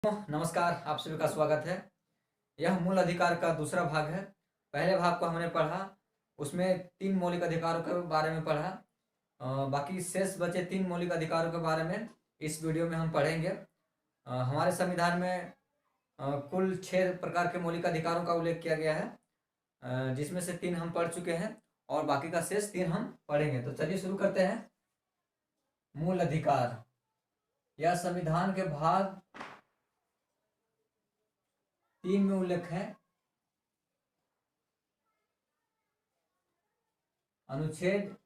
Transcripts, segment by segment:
नमस्कार, आप सभी का स्वागत है। यह मूल अधिकार का दूसरा भाग है। पहले भाग को हमने पढ़ा, उसमें 3 मौलिक अधिकारों के बारे में पढ़ा। बाकी शेष बचे 3 मौलिक अधिकारों के बारे में इस वीडियो में हम पढ़ेंगे। हमारे संविधान में कुल 6 प्रकार के मौलिक अधिकारों का उल्लेख किया गया है, जिसमें से 3 हम पढ़ चुके हैं और बाकी का शेष 3 हम पढ़ेंगे। तो चलिए शुरू करते हैं। मूल अधिकार, यह संविधान के भाग 3 में उल्लेख है। अनुच्छेद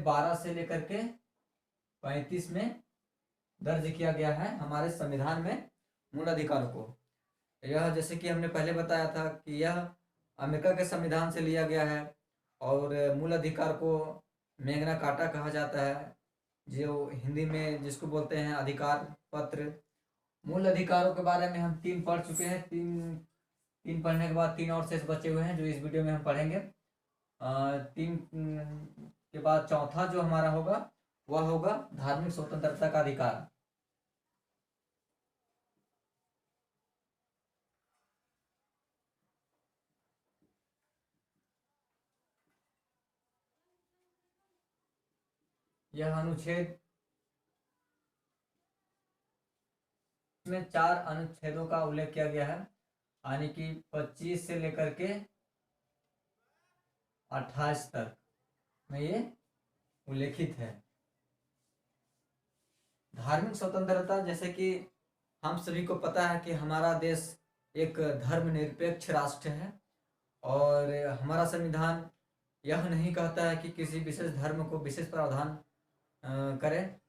12 से लेकर के 35 में दर्ज किया गया है हमारे संविधान में मूल अधिकारों को। यह जैसे कि हमने पहले बताया था कि यह अमेरिका के संविधान से लिया गया है और मूल अधिकार को मैग्ना कार्टा कहा जाता है, जो हिंदी में जिसको बोलते हैं अधिकार पत्र। मूल अधिकारों के बारे में हम 3 पढ़ चुके हैं। तीन पढ़ने के बाद 3 और शेष बचे हुए हैं जो इस वीडियो में हम पढ़ेंगे। 3 के बाद चौथा जो हमारा होगा वह होगा धार्मिक स्वतंत्रता का अधिकार। यह अनुच्छेद में 4 अनुच्छेदों का उल्लेख किया गया है, यानी कि 25 से लेकर के 28 तक में ये उल्लेखित है। धार्मिक स्वतंत्रता, जैसे कि हम सभी को पता है कि हमारा देश एक धर्मनिरपेक्ष राष्ट्र है और हमारा संविधान यह नहीं कहता है कि किसी विशेष धर्म को विशेष प्रावधान करें।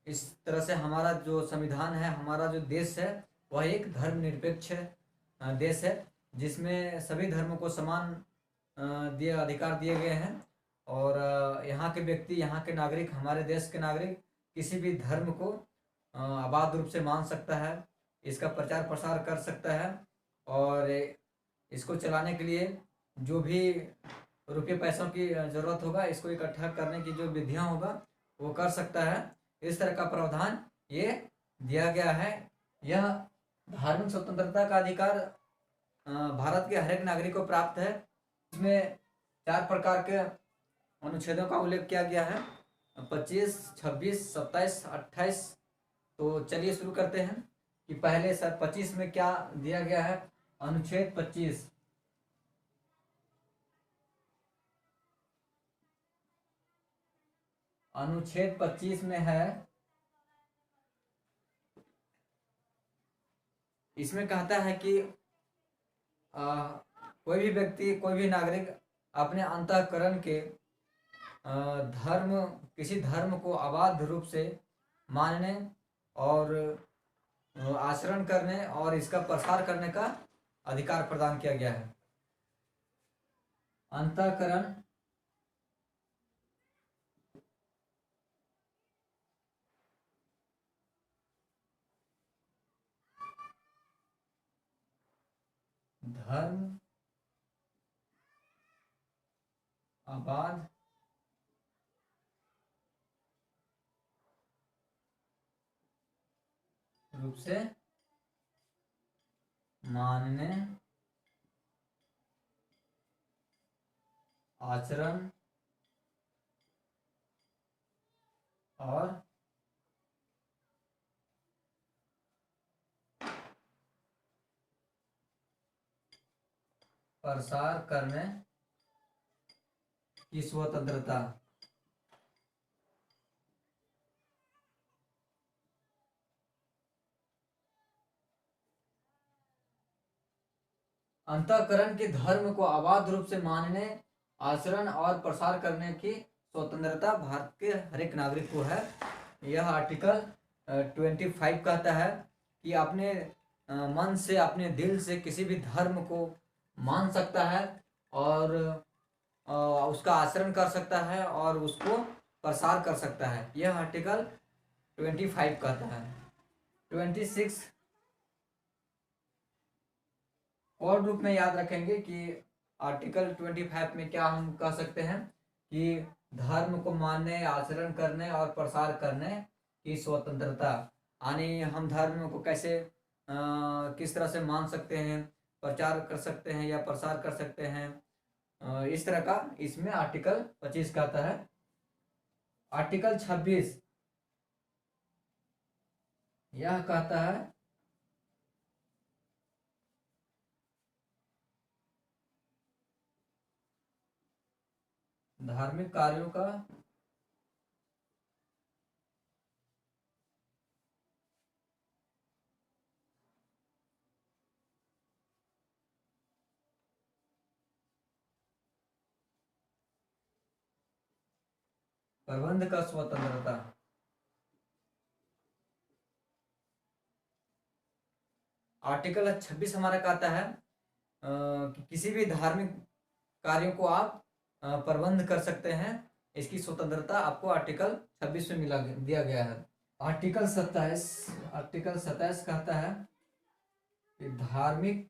इस तरह से हमारा जो संविधान है, हमारा जो देश है, वह एक धर्मनिरपेक्ष देश है जिसमें सभी धर्मों को समान अधिकार दिए गए हैं और यहाँ के व्यक्ति, यहाँ के नागरिक, हमारे देश के नागरिक किसी भी धर्म को अबाध रूप से मान सकता है, इसका प्रचार प्रसार कर सकता है और इसको चलाने के लिए जो भी रुपये पैसों की ज़रूरत होगा, इसको इकट्ठा करने की जो विधियाँ होगा वो कर सकता है। इस तरह का प्रावधान ये दिया गया है। यह धार्मिक स्वतंत्रता का अधिकार भारत के हर एक नागरिक को प्राप्त है। इसमें 4 प्रकार के अनुच्छेदों का उल्लेख किया गया है, 25, 26, 27, 28। तो चलिए शुरू करते हैं कि पहले सर 25 में क्या दिया गया है। अनुच्छेद 25, अनुच्छेद 25 में है, इसमें कहता है कि कोई भी व्यक्ति, कोई भी नागरिक अपने अंतःकरण के किसी धर्म को अबाध रूप से मानने और आचरण करने और इसका प्रसार करने का अधिकार प्रदान किया गया है। अंतःकरण धर्म अबाध रूप से मानने, आचरण और प्रसार करने की स्वतंत्रता। अंतःकरण के धर्म को अबाध रूप से मानने, आचरण और प्रसार करने की स्वतंत्रता भारत के हर एक नागरिक को है। यह आर्टिकल 25 कहता है कि अपने मन से, अपने दिल से किसी भी धर्म को मान सकता है और उसका आचरण कर सकता है और उसको प्रसार कर सकता है। यह आर्टिकल 25 कहता है। 26 और रूप में याद रखेंगे कि आर्टिकल 25 में क्या हम कह सकते हैं कि धर्म को मानने, आचरण करने और प्रसार करने की स्वतंत्रता। यानी हम धर्म को कैसे किस तरह से मान सकते हैं, प्रचार कर सकते हैं या प्रसार कर सकते हैं, इस तरह का इसमें आर्टिकल 25 का आता है। आर्टिकल 26 यह कहता है धार्मिक कार्यों का प्रबंध का स्वतंत्रता। आर्टिकल 26 हमारा कहता है कि किसी भी धार्मिक कार्यों को आप प्रबंध कर सकते हैं। इसकी स्वतंत्रता आपको आर्टिकल 26 में मिला दिया गया है। आर्टिकल 27 कहता है कि धार्मिक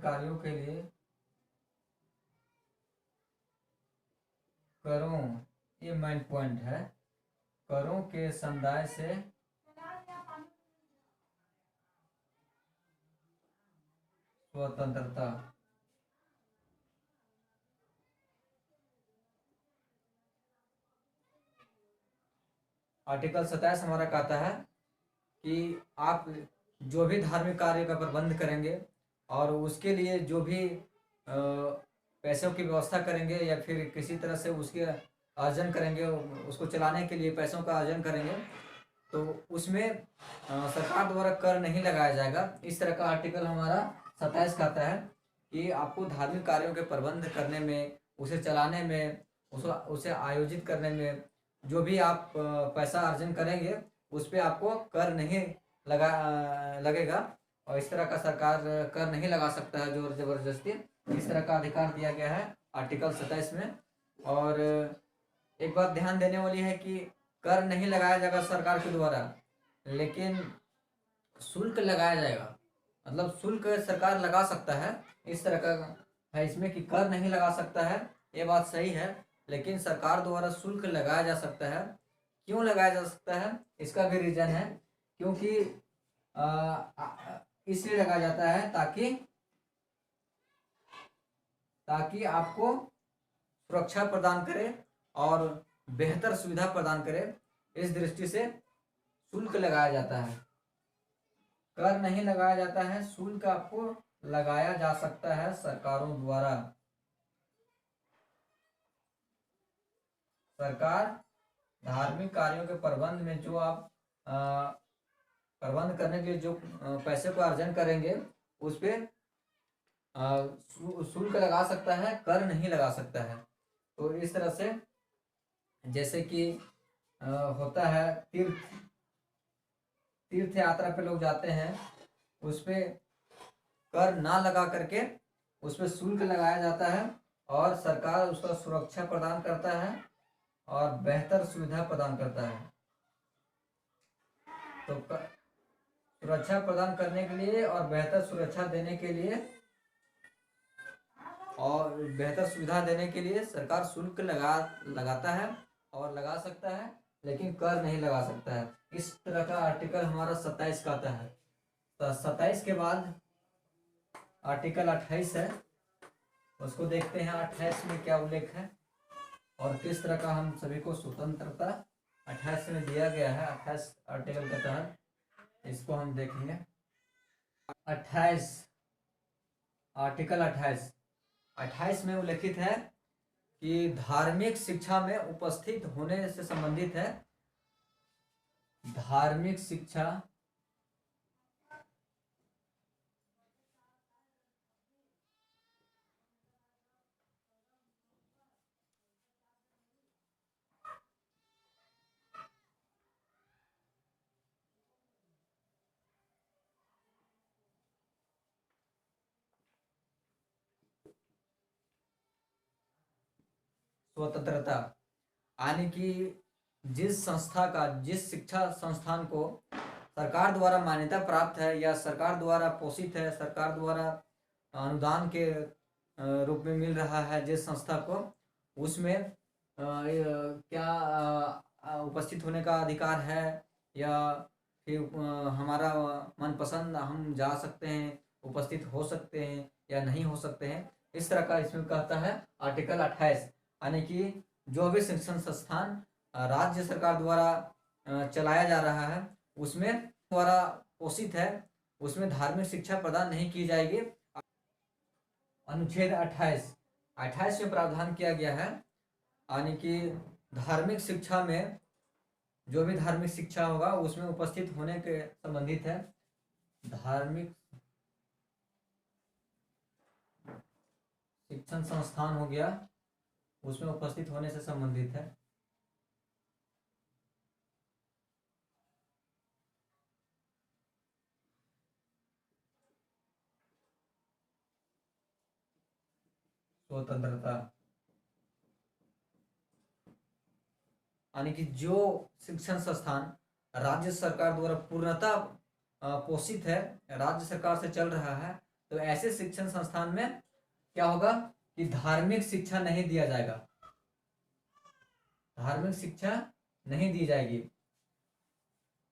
कार्यों के लिए करों, ये मेन पॉइंट है, करों के समुदाय से स्वतंत्रता। आर्टिकल 27 हमारा कहता है कि आप जो भी धार्मिक कार्य का प्रबंध करेंगे और उसके लिए जो भी पैसों की व्यवस्था करेंगे या फिर किसी तरह से उसके अर्जन करेंगे, उसको चलाने के लिए पैसों का अर्जन करेंगे, तो उसमें सरकार द्वारा कर नहीं लगाया जाएगा। इस तरह का आर्टिकल हमारा 27 कहता है कि आपको धार्मिक कार्यों के प्रबंध करने में, उसे चलाने में, उसे आयोजित करने में जो भी आप पैसा अर्जन करेंगे उस पर आपको कर नहीं लगेगा। और इस तरह का सरकार कर नहीं लगा सकता है जोर जबरदस्ती। इस तरह का अधिकार दिया गया है आर्टिकल 27 में। और एक बात ध्यान देने वाली है कि कर नहीं लगाया जाएगा सरकार के द्वारा, लेकिन शुल्क लगाया जाएगा। मतलब शुल्क सरकार लगा सकता है, इस तरह का है इसमें कि कर नहीं लगा सकता है, ये बात सही है, लेकिन सरकार द्वारा शुल्क लगाया जा सकता है। क्यों लगाया जा सकता है, इसका भी रीजन है। क्योंकि इसलिए लगाया जाता है ताकि आपको सुरक्षा प्रदान करे और बेहतर सुविधा प्रदान करे। इस दृष्टि से शुल्क लगाया जाता है। कर नहीं लगाया जाता है, शुल्क आपको लगाया जा सकता है सरकारों द्वारा। सरकार धार्मिक कार्यों के प्रबंध में जो आप प्रबंध करने के लिए जो पैसे को अर्जन करेंगे उस पर शुल्क लगा सकता है, कर नहीं लगा सकता है। तो इस तरह से जैसे कि होता है तीर्थ यात्रा पे लोग जाते हैं, उस पे कर ना लगा करके उस पे शुल्क लगाया जाता है और सरकार उसका सुरक्षा प्रदान करता है और बेहतर सुविधा प्रदान करता है। तो सुरक्षा प्रदान करने के लिए और बेहतर सुरक्षा देने के लिए और बेहतर सुविधा देने के लिए सरकार शुल्क लगाता है और लगा सकता है, लेकिन कर नहीं लगा सकता है। इस तरह का आर्टिकल हमारा 27 का आता है। तो 27 के बाद आर्टिकल 28 है, उसको देखते हैं 28 में क्या उल्लेख है और किस तरह का हम सभी को स्वतंत्रता 28 में दिया गया है। 28 आर्टिकल के तहत इसको हम देखेंगे। 28 आर्टिकल 28 में उल्लेखित है कि धार्मिक शिक्षा में उपस्थित होने से संबंधित है। धार्मिक शिक्षा स्वतंत्रता, यानी कि जिस शिक्षा संस्थान को सरकार द्वारा मान्यता प्राप्त है या सरकार द्वारा पोषित है, सरकार द्वारा अनुदान के रूप में मिल रहा है जिस संस्था को, उसमें क्या उपस्थित होने का अधिकार है, या फिर हमारा मनपसंद हम जा सकते हैं, उपस्थित हो सकते हैं या नहीं हो सकते हैं। इस तरह का इसमें कहता है आर्टिकल 28, यानी कि जो भी शिक्षण संस्थान राज्य सरकार द्वारा चलाया जा रहा है, उसमें द्वारा पोषित है, उसमें धार्मिक शिक्षा प्रदान नहीं की जाएगी। अनुच्छेद 28 में प्रावधान किया गया है, यानी कि धार्मिक शिक्षा में जो भी धार्मिक शिक्षा होगा उसमें उपस्थित होने के संबंधित है। धार्मिक शिक्षण संस्थान हो गया, उसमें उपस्थित होने से संबंधित है। स्वतंत्रता, यानी कि जो शिक्षण संस्थान राज्य सरकार द्वारा पूर्णतः पोषित है, राज्य सरकार से चल रहा है, तो ऐसे शिक्षण संस्थान में क्या होगा कि धार्मिक शिक्षा नहीं दिया जाएगा, धार्मिक शिक्षा नहीं दी जाएगी।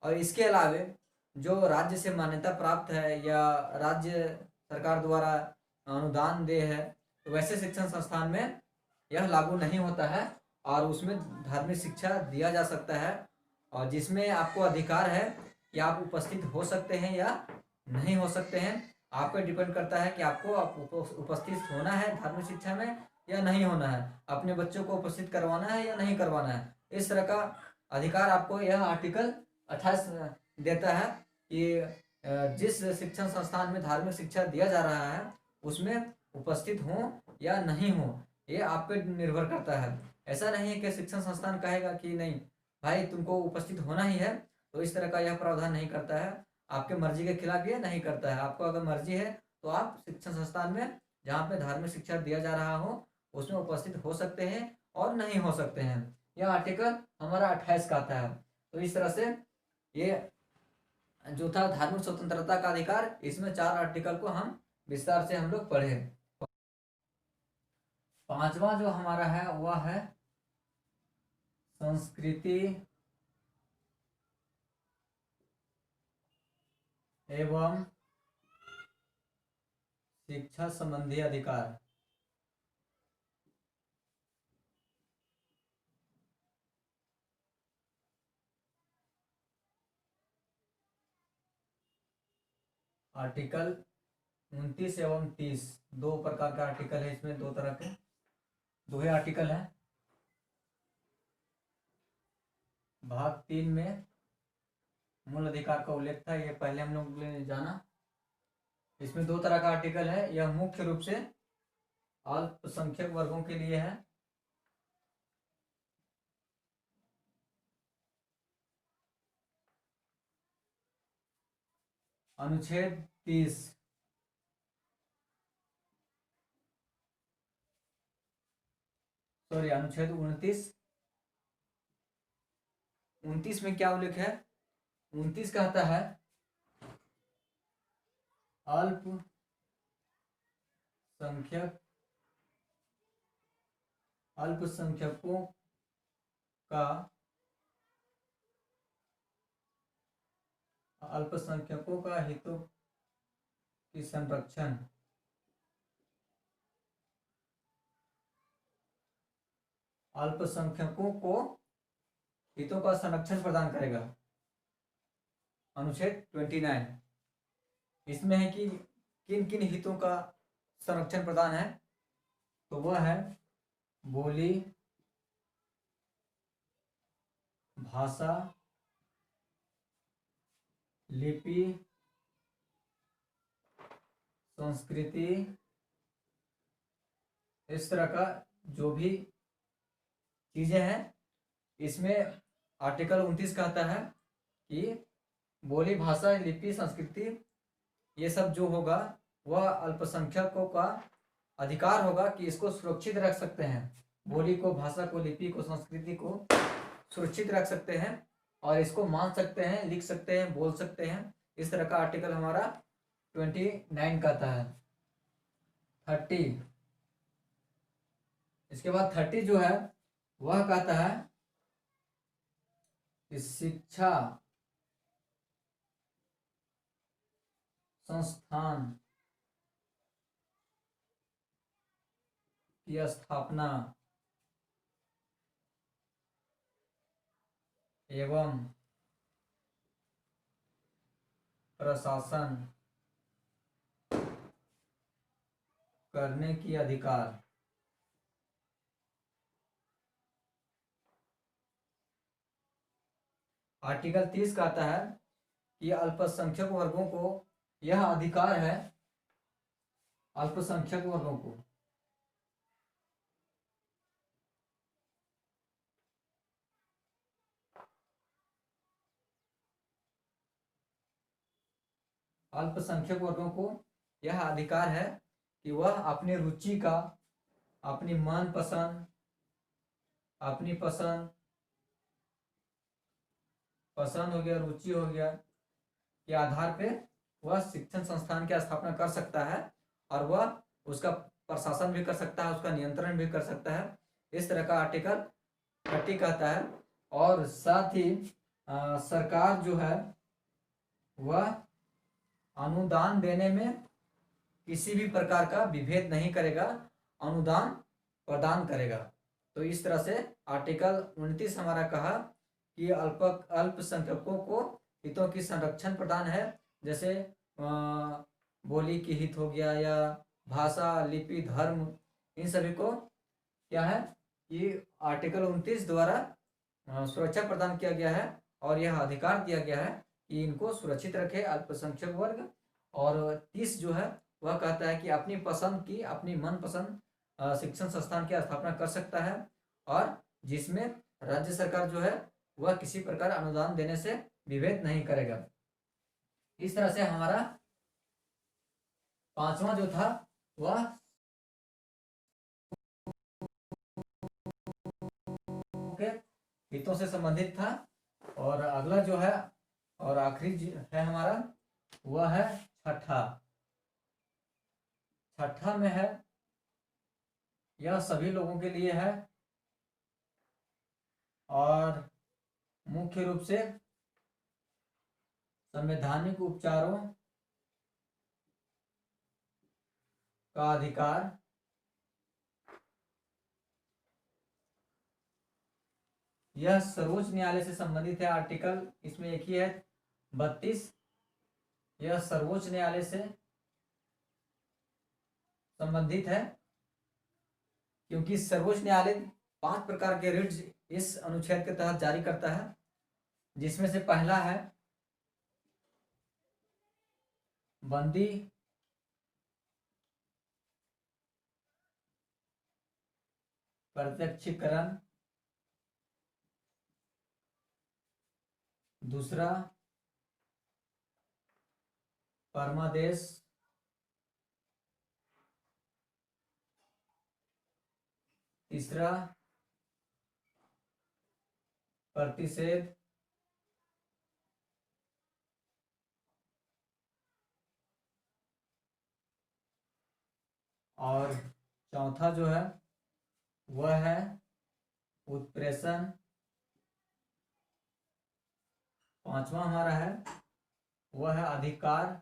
और इसके अलावे जो राज्य से मान्यता प्राप्त है या राज्य सरकार द्वारा अनुदान दे है, तो वैसे शिक्षण संस्थान में यह लागू नहीं होता है और उसमें धार्मिक शिक्षा दिया जा सकता है, और जिसमें आपको अधिकार है कि आप उपस्थित हो सकते हैं या नहीं हो सकते हैं। आप पे डिपेंड करता है कि आपको उपस्थित होना है धार्मिक शिक्षा में या नहीं होना है, अपने बच्चों को उपस्थित करवाना है या नहीं करवाना है। इस तरह का अधिकार आपको यह आर्टिकल 28 देता है कि जिस शिक्षण संस्थान में धार्मिक शिक्षा दिया जा रहा है उसमें उपस्थित हो या नहीं हो, ये आप पे निर्भर करता है। ऐसा नहीं है कि शिक्षण संस्थान कहेगा कि नहीं भाई तुमको उपस्थित होना ही है, तो इस तरह का यह प्रावधान नहीं करता है, आपके मर्जी के खिलाफ ये नहीं करता है। आपको अगर मर्जी है तो आप शिक्षण संस्थान में जहाँ पे धार्मिक शिक्षा दिया जा रहा हो उसमें उपस्थित हो सकते हैं और नहीं हो सकते हैं। यह आर्टिकल हमारा 28 का आता है। तो इस तरह से ये जो था धार्मिक स्वतंत्रता का अधिकार, इसमें 4 आर्टिकल को हम विस्तार से हम लोग पढ़े। 5वां जो हमारा है वह है संस्कृति एवं शिक्षा संबंधी अधिकार। आर्टिकल 29 एवं 30, 2 प्रकार का आर्टिकल है इसमें, 2 तरह के 2 ही आर्टिकल है। भाग 3 में मूल अधिकार का उल्लेख था, ये पहले हम लोग ने जाना। इसमें 2 तरह का आर्टिकल है, यह मुख्य रूप से अल्पसंख्यक वर्गों के लिए है। अनुच्छेद 30, सॉरी अनुच्छेद 29 में क्या उल्लेख है? 29 कहता है अल्पसंख्यकों का हितों की संरक्षण। अल्पसंख्यकों को हितों का संरक्षण प्रदान करेगा। अनुच्छेद 29 इसमें है कि किन किन हितों का संरक्षण प्रदान है, तो वह है बोली, भाषा, लिपि, संस्कृति, इस तरह का जो भी चीजें हैं। इसमें आर्टिकल 29 कहता है कि बोली, भाषा, लिपि, संस्कृति, ये सब जो होगा वह अल्पसंख्यकों का अधिकार होगा कि इसको सुरक्षित रख सकते हैं। बोली को, भाषा को, लिपि को, संस्कृति को सुरक्षित रख सकते हैं और इसको मान सकते हैं, लिख सकते हैं, बोल सकते हैं। इस तरह का आर्टिकल हमारा 29 कहता है। 30, इसके बाद 30 जो है वह कहता है कि शिक्षा संस्थान की स्थापना एवं प्रशासन करने की अधिकार। आर्टिकल 30 कहता है कि अल्पसंख्यक वर्गों को यह अधिकार है, अल्पसंख्यक वर्गों को अल्पसंख्यक वर्गों को यह अधिकार है कि वह अपनी रुचि का, अपनी मनपसंद, अपनी पसंद, पसंद हो गया, रुचि हो गया, के आधार पे वह शिक्षण संस्थान की स्थापना कर सकता है और वह उसका प्रशासन भी कर सकता है, उसका नियंत्रण भी कर सकता है। इस तरह का आर्टिकल 30 कहता है। और साथ ही सरकार जो है वह अनुदान देने में किसी भी प्रकार का विभेद नहीं करेगा, अनुदान प्रदान करेगा। तो इस तरह से आर्टिकल 29 हमारा कहा कि अल्पसंख्यकों को हितों की संरक्षण प्रदान है, जैसे बोली की हित हो गया या भाषा, लिपि, धर्म, इन सभी को क्या है कि आर्टिकल 29 द्वारा सुरक्षा प्रदान किया गया है और यह अधिकार दिया गया है कि इनको सुरक्षित रखे अल्पसंख्यक वर्ग। और 30 जो है वह कहता है कि अपनी पसंद की, अपनी मनपसंद शिक्षण संस्थान की स्थापना कर सकता है और जिसमें राज्य सरकार जो है वह किसी प्रकार अनुदान देने से विभेद नहीं करेगा। इस तरह से हमारा 5वां जो था वह के हितों से संबंधित था। और अगला जो है और आखिरी है हमारा वह है छठा। छठा में है, यह सभी लोगों के लिए है और मुख्य रूप से संवैधानिक उपचारों का अधिकार, यह सर्वोच्च न्यायालय से संबंधित है। आर्टिकल इसमें एक ही है 32, यह सर्वोच्च न्यायालय से संबंधित है क्योंकि सर्वोच्च न्यायालय 5 प्रकार के रिट्स इस अनुच्छेद के तहत जारी करता है, जिसमें से पहला है बंदी प्रत्यक्षीकरण, दूसरा परमादेश, तीसरा प्रतिषेध, और चौथा जो है वह है उत्प्रेषण। 5वां हमारा है वह है अधिकार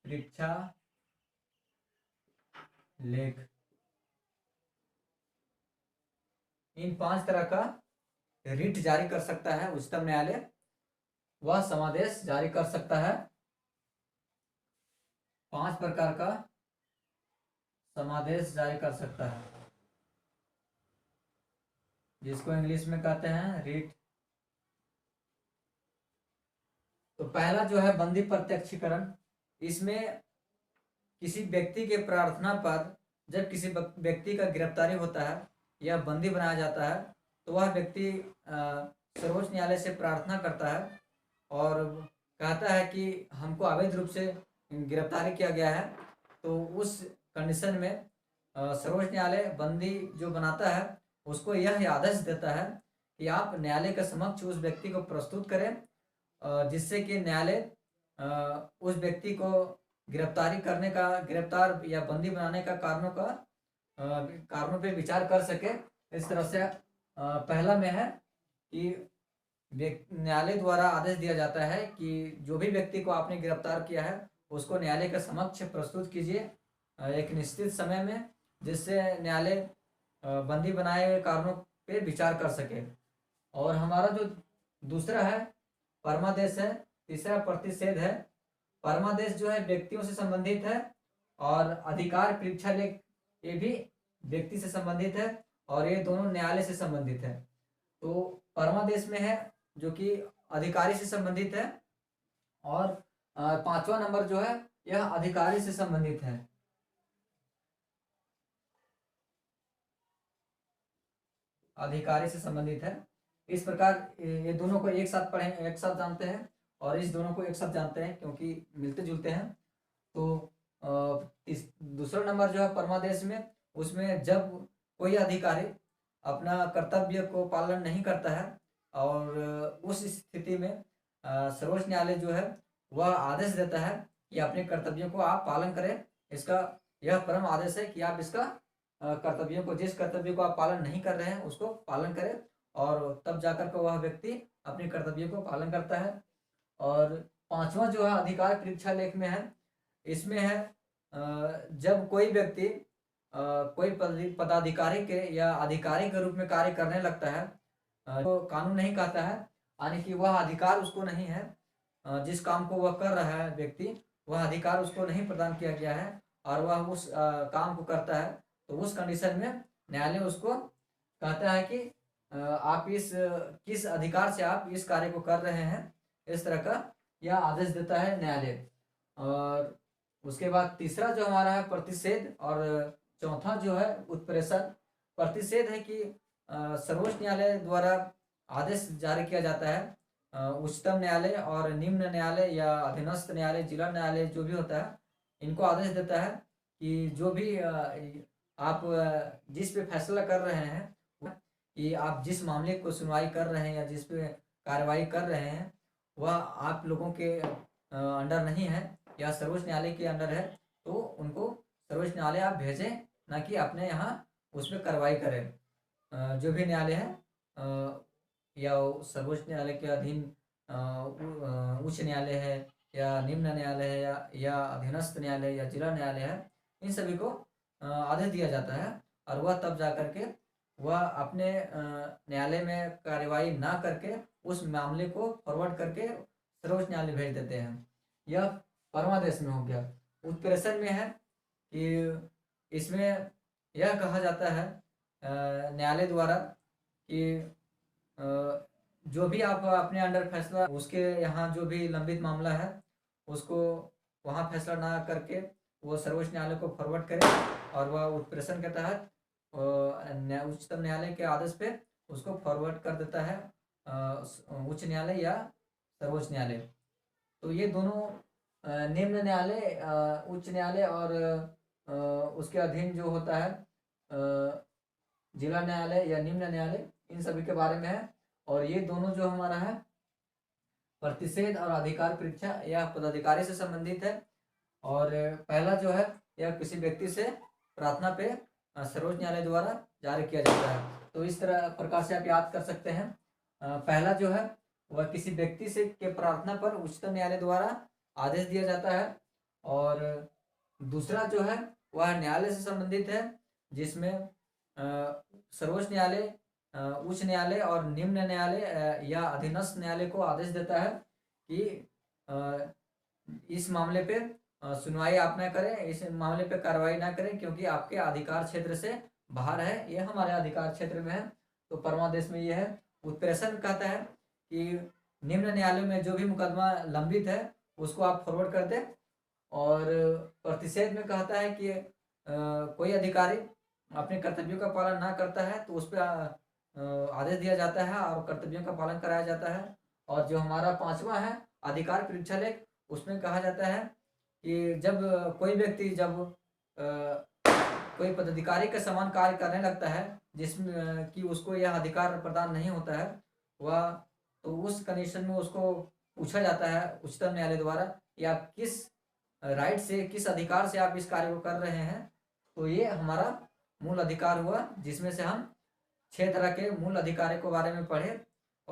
परीक्षा लेख। इन 5 तरह का रिट जारी कर सकता है उच्चतम न्यायालय, वह समादेश जारी कर सकता है। 5 प्रकार का समादेश जारी कर सकता है जिसको इंग्लिश में कहते हैं रिट। तो पहला जो है बंदी प्रत्यक्षीकरण, इसमें किसी व्यक्ति के प्रार्थना पर जब किसी व्यक्ति का गिरफ्तारी होता है या बंदी बनाया जाता है तो वह व्यक्ति सर्वोच्च न्यायालय से प्रार्थना करता है और कहता है कि हमको अवैध रूप से गिरफ्तारी किया गया है। तो उस कंडीशन में सर्वोच्च न्यायालय बंदी जो बनाता है उसको यह आदेश देता है कि आप न्यायालय के समक्ष उस व्यक्ति को प्रस्तुत करें, जिससे कि न्यायालय उस व्यक्ति को गिरफ्तार या बंदी बनाने का कारणों पे विचार कर सके। इस तरह से पहला में है कि न्यायालय द्वारा आदेश दिया जाता है कि जो भी व्यक्ति को आपने गिरफ्तार किया है उसको न्यायालय के समक्ष प्रस्तुत कीजिए एक निश्चित समय में, जिससे न्यायालय बंदी बनाए हुए कारणों पे विचार कर सके। और हमारा जो दूसरा है परमादेश है, तीसरा प्रतिषेध है। परमादेश जो है व्यक्तियों से संबंधित है और अधिकार परीक्षा लेख ये भी व्यक्ति से संबंधित है और ये दोनों न्यायालय से संबंधित है। तो परमादेश में है जो कि अधिकारी से संबंधित है और पांचवा नंबर जो है यह अधिकारी से संबंधित है। अधिकारी से संबंधित है। इस प्रकार ये दोनों को एक साथ पढ़ें, एक साथ जानते हैं और इस दोनों को एक साथ जानते हैं क्योंकि मिलते जुलते हैं। तो दूसरा नंबर जो है परमादेश में, उसमें जब कोई अधिकारी अपना कर्तव्य को पालन नहीं करता है और उस स्थिति में सर्वोच्च न्यायालय जो है वह आदेश देता है कि अपने कर्तव्यों को आप पालन करें। इसका यह परम आदेश है कि आप इसका कर्तव्यों को, जिस कर्तव्य को आप पालन नहीं कर रहे हैं उसको पालन करें, और तब जाकर के वह व्यक्ति अपने कर्तव्यों को पालन करता है। और पांचवा जो है अधिकार परीक्षा लेख में है, इसमें है जब कोई व्यक्ति कोई पदाधिकारी के या अधिकारी के रूप में कार्य करने लगता है तो कानून नहीं कहता है, यानी कि वह अधिकार उसको नहीं है, जिस काम को वह कर रहा है व्यक्ति वह अधिकार उसको नहीं प्रदान किया गया है और वह उस काम को करता है, तो उस कंडीशन में न्यायालय उसको कहता है कि आप किस अधिकार से आप इस कार्य को कर रहे हैं, इस तरह का यह आदेश देता है न्यायालय। और उसके बाद तीसरा जो हमारा है प्रतिषेध और चौथा जो है उत्प्रेषण। प्रतिषेध है कि सर्वोच्च न्यायालय द्वारा आदेश जारी किया जाता है, उच्चतम न्यायालय और निम्न न्यायालय या अधीनस्थ न्यायालय, जिला न्यायालय जो भी होता है, इनको आदेश देता है कि जो भी आप जिस पे फैसला कर रहे हैं कि आप जिस मामले को सुनवाई कर रहे हैं या जिस पे कार्रवाई कर रहे हैं वह आप लोगों के अंडर नहीं है या सर्वोच्च न्यायालय के अंडर है, तो उनको सर्वोच्च न्यायालय आप भेजें, ना कि अपने यहाँ उस पर कार्रवाई करें। जो भी न्यायालय है या सर्वोच्च न्यायालय के अधीन उच्च न्यायालय है या निम्न न्यायालय है या अधीनस्थ न्यायालय या जिला न्यायालय है, इन सभी को आदेश दिया जाता है और वह तब जा करके वह अपने न्यायालय में कार्रवाई ना करके उस मामले को फॉरवर्ड करके सर्वोच्च न्यायालय भेज देते हैं। यह परमादेश में हो गया। उत्प्रेषण में है कि इसमें यह कहा जाता है न्यायालय द्वारा कि जो भी आप अपने अंडर फैसला, उसके यहाँ जो भी लंबित मामला है उसको वहाँ फैसला ना करके वो सर्वोच्च न्यायालय को फॉरवर्ड करे और वह उत्प्रेषण के तहत उच्चतम न्यायालय के आदेश पे उसको फॉरवर्ड कर देता है उच्च न्यायालय या सर्वोच्च न्यायालय। तो ये दोनों निम्न न्यायालय, उच्च न्यायालय और उसके अधीन जो होता है जिला न्यायालय या निम्न न्यायालय, इन सभी के बारे में है। और ये दोनों जो हमारा है प्रतिषेध और अधिकार परीक्षा यह पदाधिकारी से संबंधित है। और पहला जो है यह किसी व्यक्ति से प्रार्थना पे सर्वोच्च न्यायालय द्वारा जारी किया जाता है। तो इस तरह प्रकार से आप याद कर सकते हैं। पहला जो है वह किसी व्यक्ति से के प्रार्थना पर उच्चतम न्यायालय द्वारा आदेश दिया जाता है और दूसरा जो है वह न्यायालय से संबंधित है, जिसमें सर्वोच्च न्यायालय, उच्च न्यायालय और निम्न न्यायालय या अधीनस्थ न्यायालय को आदेश देता है कि इस मामले पे सुनवाई आप ना करें, इस मामले पे कार्रवाई ना करें क्योंकि आपके अधिकार क्षेत्र से बाहर है, यह हमारे अधिकार क्षेत्र में है। तो परमादेश में यह है। उत्प्रेषण कहता है कि निम्न न्यायालय में जो भी मुकदमा लंबित है उसको आप फॉरवर्ड कर दें। और प्रतिषेध में कहता है कि कोई अधिकारी अपने कर्तव्यों का पालन ना करता है तो उस पर आदेश दिया जाता है और कर्तव्यों का पालन कराया जाता है। और जो हमारा पांचवा है अधिकार परीक्षा लेख, उसमें कहा जाता है कि जब कोई व्यक्ति कोई पदाधिकारी के समान कार्य करने लगता है जिसमें कि उसको यह अधिकार प्रदान नहीं होता है वह, तो उस कंडीशन में उसको पूछा जाता है उच्चतम न्यायालय द्वारा कि आप किस राइट से, किस अधिकार से आप इस कार्य को कर रहे हैं। तो ये हमारा मूल अधिकार हुआ, जिसमें से हम 6 तरह के मूल अधिकारों के बारे में पढ़े।